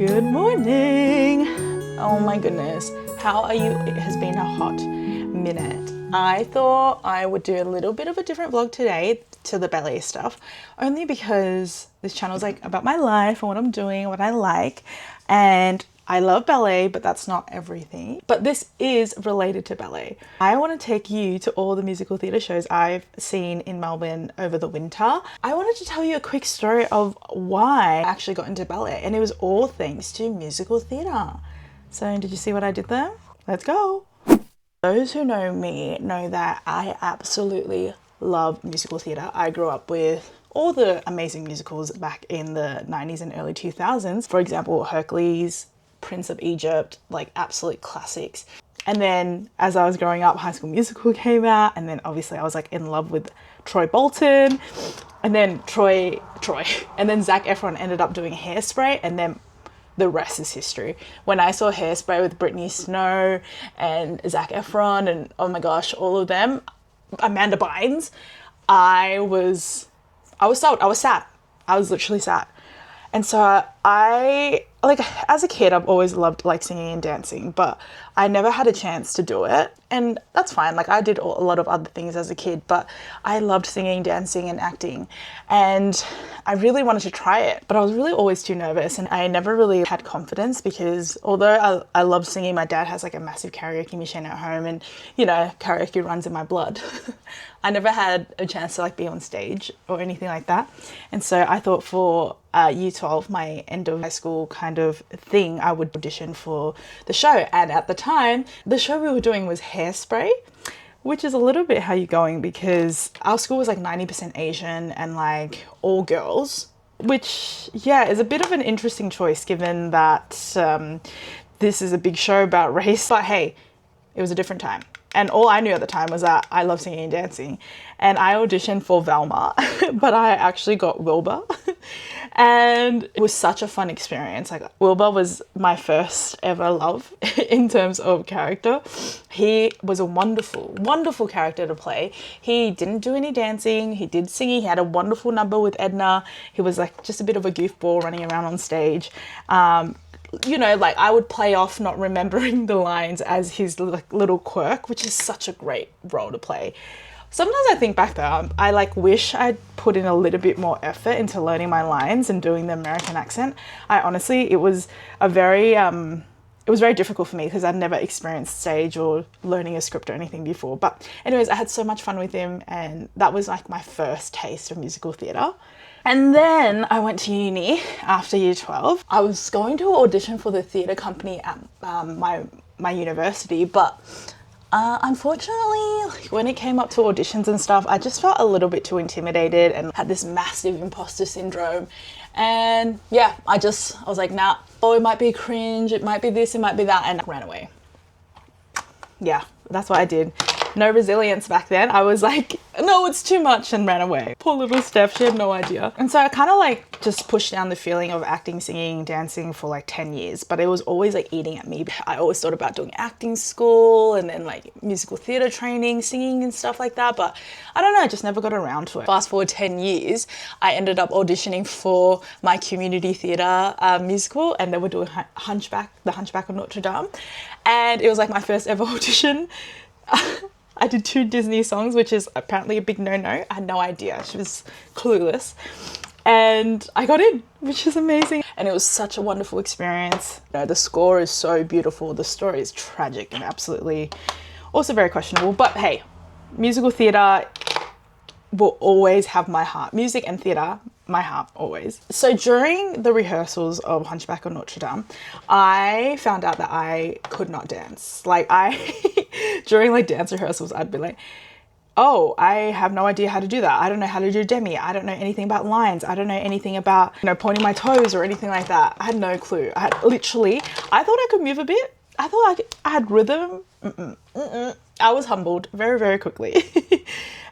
Good morning. Oh my goodness, how are you? It has been a hot minute. I thought I would do a little bit of a different vlog today to the ballet stuff, only because this channel is like about my life and what I'm doing, what I like, and I love ballet, but that's not everything. But this is related to ballet. I want to take you to all the musical theatre shows I've seen in Melbourne over the winter. I wanted to tell you a quick story of why I actually got into ballet, and it was all thanks to musical theatre. So did you see what I did there? Let's go. Those who know me know that I absolutely love musical theatre. I grew up with all the amazing musicals back in the 90s and early 2000s. For example, Hercules, Prince of Egypt, like absolute classics. And then as I was growing up, High School Musical came out, and then obviously I was like in love with Troy Bolton, and then Troy, and then Zac Efron ended up doing Hairspray, and then the rest is history. When I saw Hairspray with Brittany Snow and Zac Efron and oh my gosh, all of them, Amanda Bynes, I was sold. I was sad. I was literally sad. And so I, like, as a kid, I've always loved like singing and dancing, but I never had a chance to do it. And that's fine. Like, I did a lot of other things as a kid, but I loved singing, dancing and acting. And I really wanted to try it, but I was really always too nervous, and I never really had confidence because although I love singing, my dad has like a massive karaoke machine at home, and you know, karaoke runs in my blood. I never had a chance to like be on stage or anything like that. And so I thought for year 12, my end of high school kind of thing, I would audition for the show. And at the time, the show we were doing was Hairspray, which is a little bit how you're going because our school was like 90% Asian and like all girls, which yeah, is a bit of an interesting choice given that this is a big show about race. But hey, it was a different time. And all I knew at the time was that I love singing and dancing. And I auditioned for Velma, but I actually got Wilbur. And it was such a fun experience. Like, Wilbur was my first ever love in terms of character. He was a wonderful, wonderful character to play. He didn't do any dancing. He did singing. He had a wonderful number with Edna. He was like just a bit of a goofball running around on stage. You know, like I would play off not remembering the lines as his like little quirk, which is such a great role to play. Sometimes I think back though, I like wish I'd put in a little bit more effort into learning my lines and doing the American accent. I honestly, it was very difficult for me because I'd never experienced stage or learning a script or anything before. But anyways, I had so much fun with him, and that was like my first taste of musical theatre. And then I went to uni after year 12. I was going to audition for the theatre company at my university, but unfortunately, like, when it came up to auditions and stuff, I just felt a little bit too intimidated and had this massive imposter syndrome. And yeah, I was like, nah, oh, it might be cringe, it might be this, it might be that, and I ran away. Yeah, that's what I did. No resilience back then. I was like, no, it's too much, and ran away. Poor little Steph, she had no idea. And so I kind of like just pushed down the feeling of acting, singing, dancing for like 10 years, but it was always like eating at me. I always thought about doing acting school and then like musical theatre training, singing and stuff like that, but I don't know, I just never got around to it. Fast forward 10 years, I ended up auditioning for my community theatre musical, and they were doing the Hunchback of Notre Dame, and it was like my first ever audition. I did 2 Disney songs, which is apparently a big no-no. I had no idea. She was clueless. And I got in, which is amazing. And it was such a wonderful experience. You know, the score is so beautiful. The story is tragic and absolutely also very questionable. But hey, musical theatre will always have my heart. Music and theatre, my heart, always. So during the rehearsals of Hunchback of Notre Dame, I found out that I could not dance. Like during like dance rehearsals, I'd be like, oh, I have no idea how to do that. I don't know how to do demi. I don't know anything about lines. I don't know anything about, you know, pointing my toes or anything like that. I had no clue. I thought I could move a bit. I thought I had rhythm. I was humbled very, very quickly.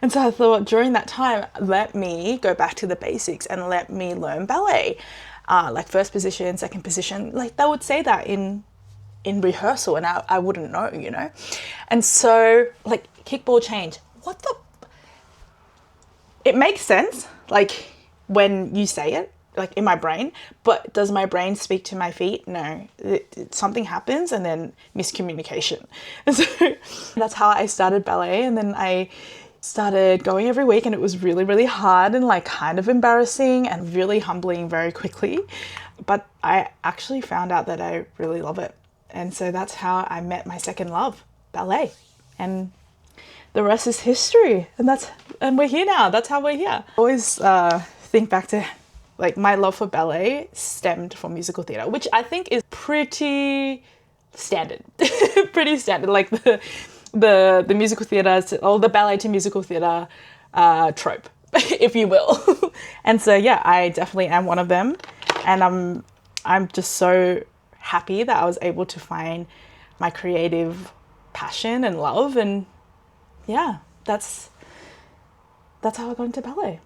And so I thought during that time, let me go back to the basics and let me learn ballet. Like first position, second position, like they would say that in rehearsal, and I wouldn't know, you know? And so like kickball change, it makes sense. Like when you say it, like in my brain, but does my brain speak to my feet? No. Something happens and then miscommunication. And so that's how I started ballet, and then I started going every week, and it was really, really hard and like kind of embarrassing and really humbling very quickly. But I actually found out that I really love it. And so that's how I met my second love, ballet. And the rest is history. And we're here now. That's how we're here. I always think back to like my love for ballet stemmed from musical theatre, which I think is pretty standard. Pretty standard. Like the musical theatre, or the ballet to musical theatre trope, if you will. And so yeah, I definitely am one of them, and I'm just so happy that I was able to find my creative passion and love, and yeah, that's how I got into ballet.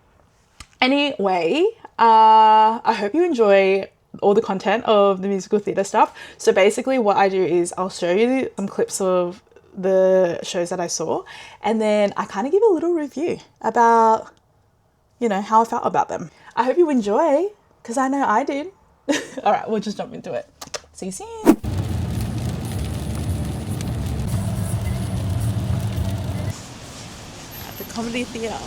Anyway, I hope you enjoy all the content of the musical theatre stuff. So basically what I do is I'll show you some clips of the shows that I saw, and then I kind of give a little review about, you know, how I felt about them. I hope you enjoy, because I know I did. All right, we'll just jump into it. See you soon. At the Comedy Theatre.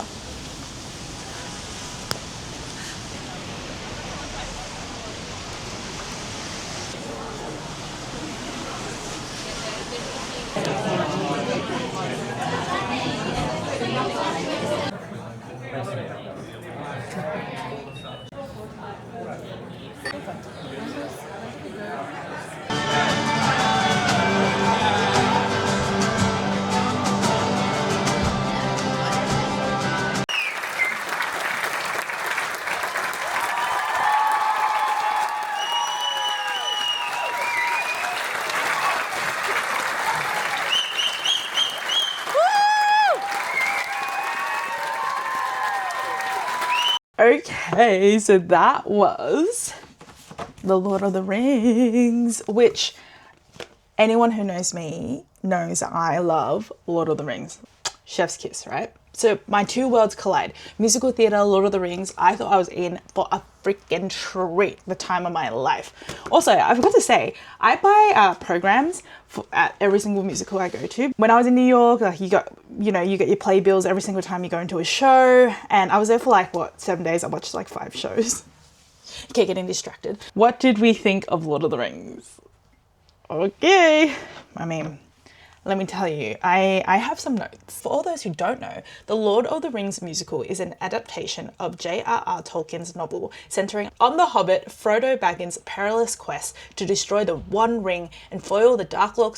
Okay, so that was The Lord of the Rings, which anyone who knows me knows I love Lord of the Rings. Chef's kiss, right? So my two worlds collide. Musical theatre, Lord of the Rings. I thought I was in for a freaking treat, the time of my life. Also, I forgot to say, I buy programs at every single musical I go to. When I was in New York, like you get your play bills every single time you go into a show. And I was there for like, 7 days? I watched like 5 shows. Okay, getting distracted. What did we think of Lord of the Rings? Okay. I mean, let me tell you, I have some notes. For all those who don't know, The Lord of the Rings musical is an adaptation of J.R.R. Tolkien's novel centering on the hobbit Frodo Baggins' perilous quest to destroy the One Ring and foil the Dark Lord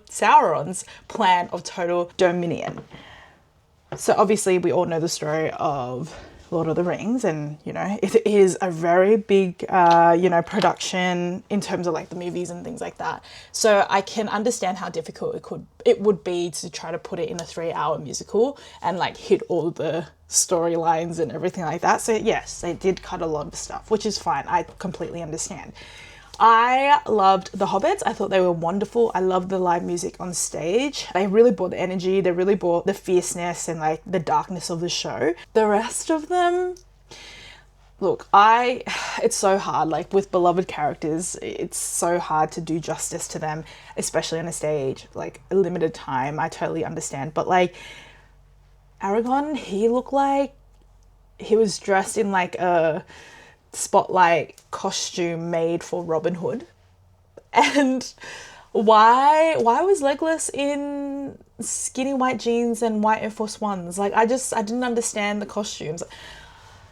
Sauron's plan of total dominion. So obviously we all know the story of Lord of the Rings, and you know, it is a very big production in terms of like the movies and things like that. So I can understand how difficult it would be to try to put it in a 3-hour musical and like hit all the storylines and everything like that. So yes, they did cut a lot of stuff, which is fine. I completely understand. I loved the Hobbits. I thought they were wonderful. I loved the live music on stage. They really brought the energy. They really brought the fierceness and like the darkness of the show. The rest of them, look, it's so hard. Like with beloved characters, it's so hard to do justice to them, especially on a stage, like a limited time. I totally understand. But like Aragorn, he looked like he was dressed in like a spotlight costume made for Robin Hood. And why was Legolas in skinny white jeans and white Air Force Ones? Like I didn't understand the costumes.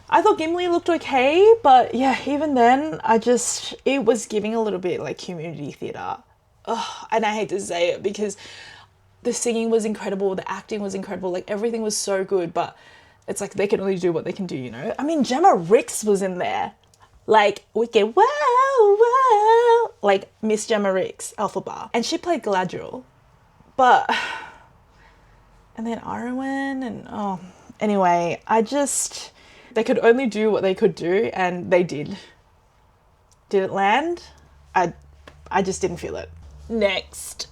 I thought Gimli looked okay, but yeah, even then it was giving a little bit like community theatre. And I hate to say it because the singing was incredible, the acting was incredible, like everything was so good, but it's like they can only do what they can do, you know? I mean, Gemma Ricks was in there. Like, wicked, wow, like Miss Gemma Ricks, Elphaba. And she played Galadriel. But, and then Arwen and, anyway, they could only do what they could do, and they did. Did it land? I just didn't feel it. Next.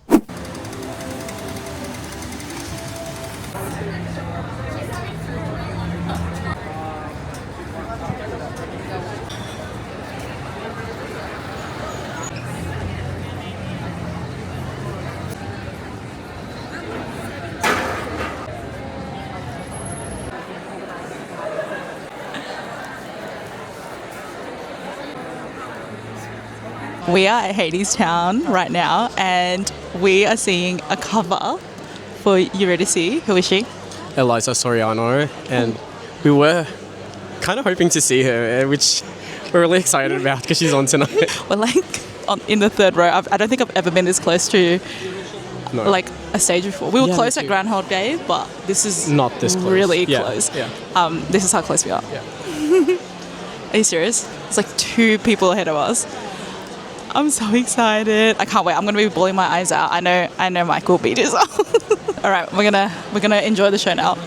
We are at Hadestown right now, and we are seeing a cover for Eurydice. Who is she? Eliza Soriano, and we were kind of hoping to see her, which we're really excited about because she's on tonight. We're like in the third row. I don't think I've ever been this close to like a stage before. We were close at Groundhog Day, but this is not this close. Really close. Yeah. This is how close we are. Yeah. Are you serious? It's like 2 people ahead of us. I'm so excited. I can't wait. I'm gonna be bawling my eyes out. I know Mike will beat us up. All right, we're gonna enjoy the show now.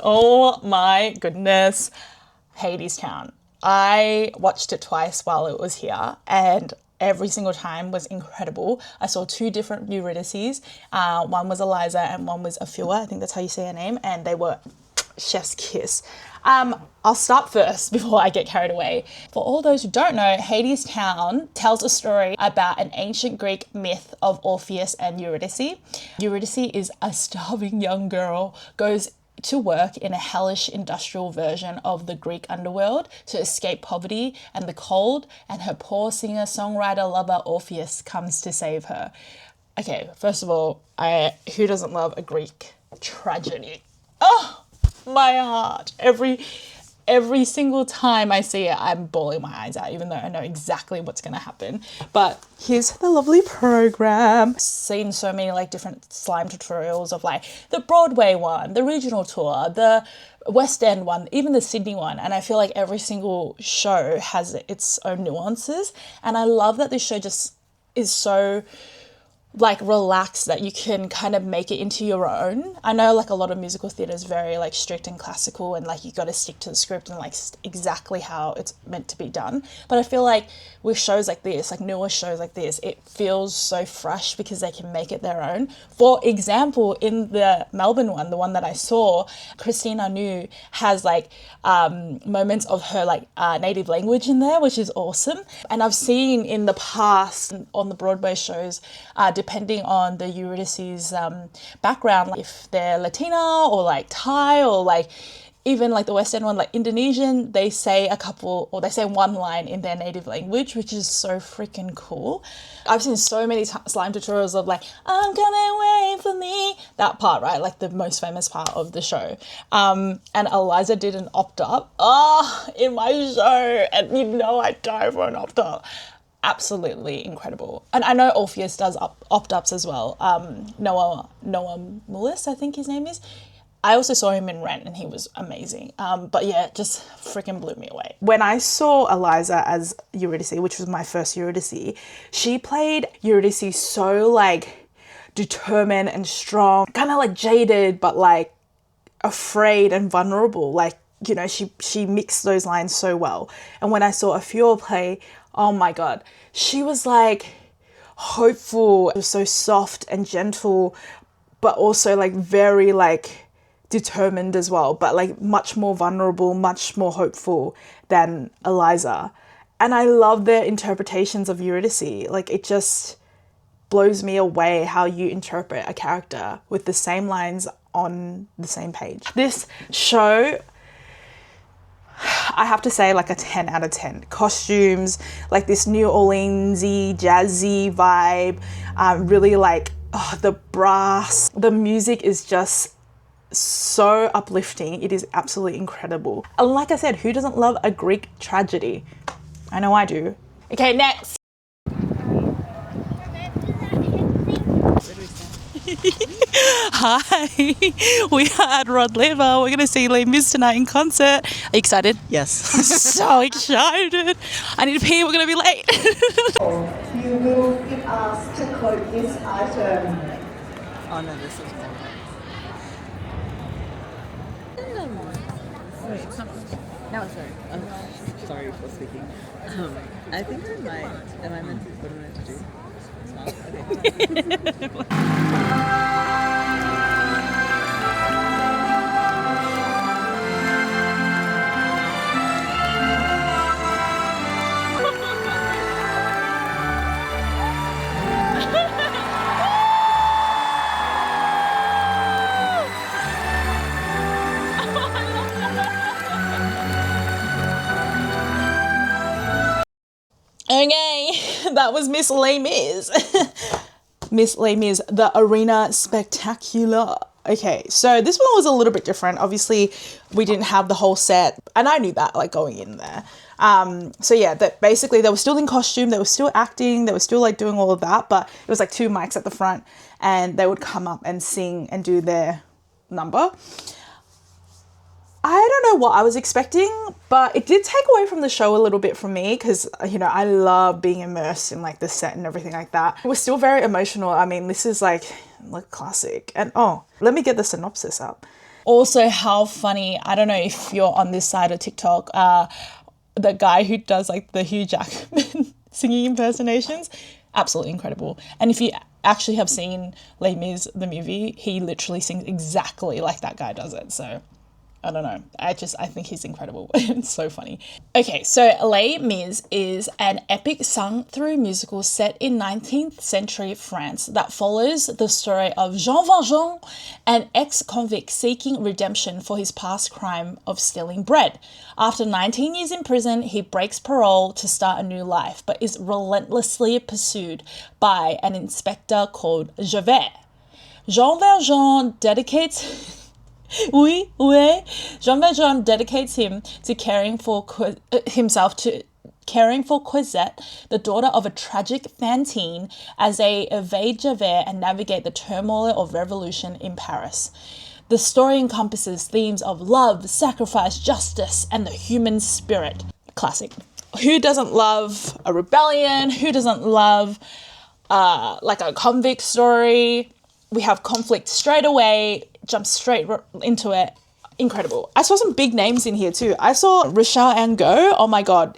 Oh my goodness. Hadestown. I watched it twice while it was here, and every single time was incredible. I saw two different Eurydices. One was Eliza and one was Afua. I think that's how you say her name. And they were chef's kiss. I'll start first before I get carried away. For all those who don't know, Hadestown tells a story about an ancient Greek myth of Orpheus and Eurydice. Eurydice is a starving young girl, goes to work in a hellish industrial version of the Greek underworld to escape poverty and the cold, and her poor singer-songwriter lover Orpheus comes to save her. Okay, first of all, who doesn't love a Greek tragedy? Oh, my heart. Every single time I see it, I'm bawling my eyes out, even though I know exactly what's going to happen. But here's the lovely program. Seen so many like different slime tutorials of like the Broadway one, the regional tour, the West End one, even the Sydney one. And I feel like every single show has its own nuances. And I love that this show just is so like relaxed that you can kind of make it into your own. I know like a lot of musical theatre is very like strict and classical, and like you got to stick to the script and like exactly how it's meant to be done. But I feel like with shows like this, like newer shows like this, it feels so fresh because they can make it their own. For example, in the Melbourne one, the one that I saw, Christina New has like moments of her like native language in there, which is awesome. And I've seen in the past on the Broadway shows, depending on the Eurydice's background, like if they're Latina or like Thai or like even like the West End one, like Indonesian, they say a couple or they say one line in their native language, which is so freaking cool. I've seen so many slime tutorials of like, I'm coming, wait for me. That part, right? Like the most famous part of the show. And Eliza did an opt-up in my show. And you know I die for an opt-up. Absolutely incredible. And I know Orpheus does opt-ups as well. Noah Mullis, I think his name is. I also saw him in Rent and he was amazing. But yeah, just freaking blew me away. When I saw Eliza as Eurydice, which was my first Eurydice, she played Eurydice so like determined and strong, kind of like jaded, but like afraid and vulnerable. Like, you know, she mixed those lines so well. And when I saw Afua play, oh my God, she was like hopeful. It was so soft and gentle, but also like very like determined as well, but like much more vulnerable, much more hopeful than Eliza. And I love their interpretations of Eurydice. Like it just blows me away how you interpret a character with the same lines on the same page. This show, I have to say like a 10 out of 10. Costumes, like this New Orleans-y, jazzy vibe, really like the brass. The music is just so uplifting. It is absolutely incredible. And like I said, who doesn't love a Greek tragedy? I know I do. Okay, next. Hi, we are at Rod Laver. We're going to see Les Mis tonight in concert. Are you excited? Yes. I'm so excited. I need to pee. We're going to be late. You will be asked to quote this item. Oh no, this is more. No, sorry. Sorry for speaking. I think I might. Am I meant to? What am I meant to do? It's not? Okay. Okay, that was Miss Les Mis. Miss Les Mis, the Arena Spectacular. Okay, so this one was a little bit different. Obviously, we didn't have the whole set, and I knew that, like, going in there. So yeah, that basically they were still in costume, they were still acting, they were still like doing all of that, but it was like two mics at the front, and they would come up and sing and do their number. I don't know what I was expecting, but it did take away from the show a little bit from me because, you know, I love being immersed in like the set and everything like that. It was still very emotional. I mean, this is like classic. And oh, let me get the synopsis up. Also, how funny, I don't know if you're on this side of TikTok, the guy who does like the Hugh Jackman singing impersonations, absolutely incredible. And if you actually have seen Les Mis, the movie, he literally sings exactly like that guy does it. So I don't know. I think he's incredible. It's so funny. Okay, so Les Mis is an epic sung-through musical set in 19th century France that follows the story of Jean Valjean, an ex-convict seeking redemption for his past crime of stealing bread. After 19 years in prison, he breaks parole to start a new life, but is relentlessly pursued by an inspector called Javert. Jean Valjean dedicates... Jean Valjean dedicates himself to caring for Cosette, the daughter of a tragic Fantine, as they evade Javert and navigate the turmoil of revolution in Paris. The story encompasses themes of love, sacrifice, justice, and the human spirit. Classic. Who doesn't love a rebellion? Who doesn't love like a convict story? We have conflict straight away, jump straight into it. Incredible. I saw some big names in here too. I saw Richard Angot, oh my god,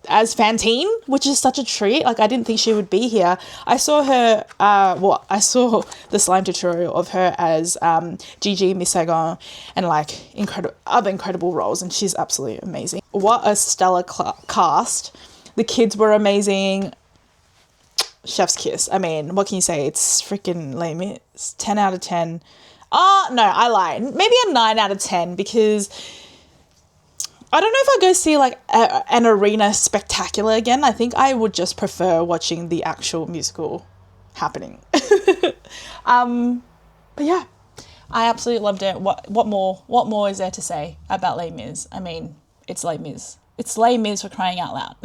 as Fantine, which is such a treat. Like, I didn't think she would be here. I saw her, I saw the slime tutorial of her as Gigi Miss Saigon, and like other incredible roles, and she's absolutely amazing. What a stellar cast. The kids were amazing. Chef's kiss. I mean, what can you say? It's freaking Les Mis. 10 out of 10. Oh, no, I lied. Maybe a 9 out of 10, because I don't know if I'd go see like an arena spectacular again. I think I would just prefer watching the actual musical happening. But yeah, I absolutely loved it. What more is there to say about Les Mis? I mean, it's Les Mis. It's Les Mis for crying out loud.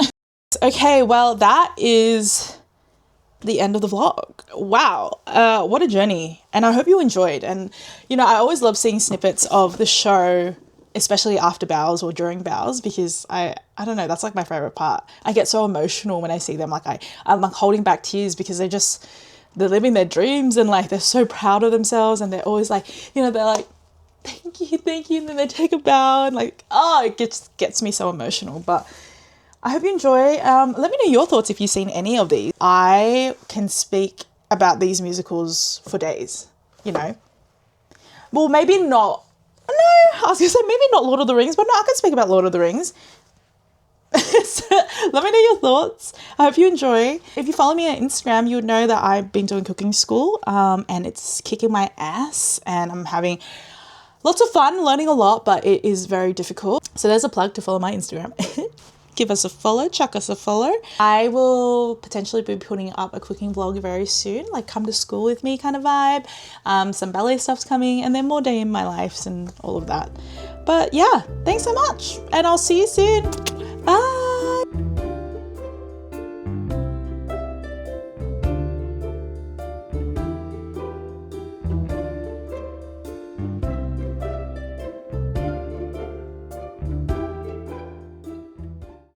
Okay, well, that is the end of the vlog. Wow, what a journey, and I hope you enjoyed. And you know, I always love seeing snippets of the show, especially after bows or during bows, because I don't know, that's like my favorite part. I get so emotional when I see them. Like I'm like holding back tears, because they're living their dreams, and like they're so proud of themselves, and they're always like, you know, they're like, thank you, and then they take a bow, and like, oh, it gets me so emotional. But I hope you enjoy. Let me know your thoughts if you've seen any of these. I can speak about these musicals for days, you know. Well, maybe not. No, I was going to say maybe not Lord of the Rings, but no, I can speak about Lord of the Rings. So, let me know your thoughts. I hope you enjoy. If you follow me on Instagram, you would know that I've been doing cooking school, and it's kicking my ass, and I'm having lots of fun, learning a lot, but it is very difficult. So there's a plug to follow my Instagram. Give us a follow, chuck us a follow. I will potentially be putting up a cooking vlog very soon, like come to school with me kind of vibe. Some ballet stuff's coming, and then more day in my life and all of that. But yeah, thanks so much, and I'll see you soon. Bye.